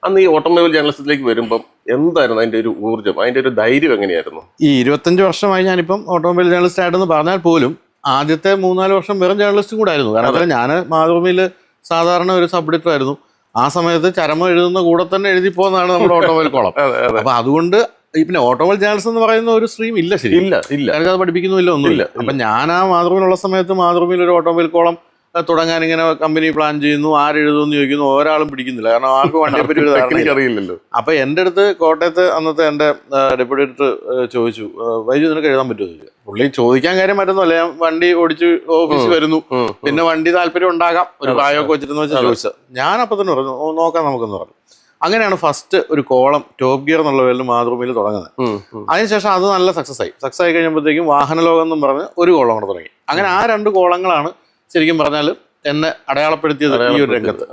അന്ന് ഈ ഓട്ടോമൊബൈൽ ജേർണലിസത്തിലേക്ക് വരുമ്പം എന്തായിരുന്നു അതിന്റെ ഒരു ഊർജ്ജം, അതിന്റെ ഒരു ധൈര്യം എങ്ങനെയായിരുന്നു? ഈ 25 വർഷമായി ഞാനിപ്പം ഓട്ടോമൊബൈൽ ജേർണലിസ്റ്റ് ആയിട്ടെന്ന് പറഞ്ഞാൽ പോലും ആദ്യത്തെ 3-4 വർഷം വെറും ജേർണലിസ്റ്റും കൂടെ ആയിരുന്നു. കാരണം ഞാൻ മാതൃഭൂമിയിൽ സാധാരണ ഒരു സബ് എഡിറ്റർ ആയിരുന്നു. ആ സമയത്ത് ചരമം എഴുതുന്ന കൂടെ തന്നെ എഴുതി പോകുന്നതാണ് നമ്മുടെ ഓട്ടോമൊബൈൽ കോളം. അപ്പൊ അതുകൊണ്ട് പിന്നെ ഓട്ടോമൊബൈൽ ജേർണലിസം എന്ന് പറയുന്ന ഒരു സ്ട്രീം ഇല്ല. ശരി, ഇല്ല. എനിക്കത് പഠിപ്പിക്കുന്നില്ല, ഒന്നുമില്ല. അപ്പൊ ഞാൻ ആ മാതൃഭൂമിയിലുള്ള സമയത്ത് മാതൃഭൂമിയിൽ ഒരു ഓട്ടോമൊബൈൽ കോളം തുടങ്ങാൻ ഇങ്ങനെ കമ്പനി പ്ലാൻ ചെയ്യുന്നു, ആരെഴുതുമെന്ന് ചോദിക്കുന്നു, ഒരാളും പിടിക്കുന്നില്ല. കാരണം ആർക്കും വണ്ടിയെ പറ്റി ഒരു ധാരണ അറിയില്ലല്ലോ. അപ്പൊ എൻ്റെ അടുത്ത് കോട്ടയത്ത് അന്നത്തെ എൻ്റെ ഡെപ്യൂട്ടി എഡിറ്റർ ചോദിച്ചു, വൈദ്യു നിനക്ക് എഴുതാൻ പറ്റുമോ ചോദിച്ചു. പുള്ളി ചോദിക്കാൻ കാര്യം പറ്റുന്നല്ല, ഞാൻ വണ്ടി ഓടിച്ച് ഓഫീസിൽ വരുന്നു, പിന്നെ വണ്ടി താല്പര്യം ഉണ്ടാകാം, ഒരു പ്രായമൊക്കെ വെച്ചിട്ടെന്ന് വെച്ചാൽ ചോദിച്ചത്. ഞാൻ അപ്പൊ തന്നെ പറഞ്ഞു നോക്കാം നമുക്കെന്ന് പറഞ്ഞു. അങ്ങനെയാണ് ഫസ്റ്റ് ഒരു കോളം ടോപ്പ് ഗിയർ എന്നുള്ള പേരിൽ മാതൃഭൂമിയിൽ തുടങ്ങുന്നത്. അതിനുശേഷം അത് നല്ല സക്സസ് ആയി കഴിയുമ്പോഴത്തേക്കും വാഹന ലോകം എന്നും പറഞ്ഞ് ഒരു കോളം കൂടെ തുടങ്ങി. അങ്ങനെ ആ 2 കോളങ്ങളാണ് ശരിക്കും പറഞ്ഞാൽ എന്നെ അടയാളപ്പെടുത്തിയത് ഈ ഒരു രംഗത്ത്.